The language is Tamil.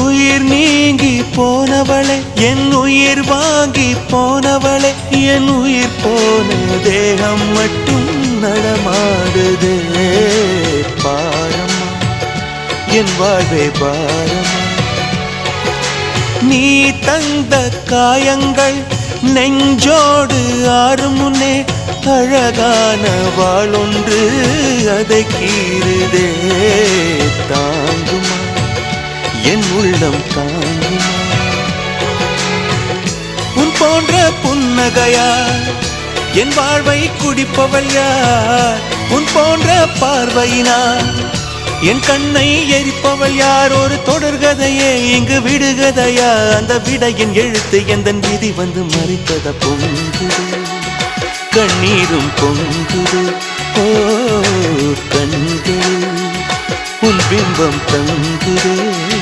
உயிர் நீங்கி போனவளே, என் உயிர் வாங்கி போனவளே, என் உயிர் போன தேகம் மட்டும் நடமாடுதே. பாரம்மா என் வாழ்வே பாரம்மா, நீ தந்த காயங்கள் நெஞ்சோடு ஆறும் முன்னே அழகான வாளொன்று அதை கீறுதே. தாங்குமா என் உள்ளம் தாங்குமா, உன் போன்ற புன்னகையார் என் வாழ்வை குடிப்பவள் யார்? உன் போன்ற பார்வையினார் என் கண்ணை எரிப்பவள் யார்? ஒரு தொடர்கதையே இங்கு விடுகதையா? அந்த விடையின் எழுத்து எந்தன் விதி வந்து மறித்தத பொங்குது, கண்ணீரும் பொங்குது. ஓ கண்கள் உன் பிம்பம் தங்குதே.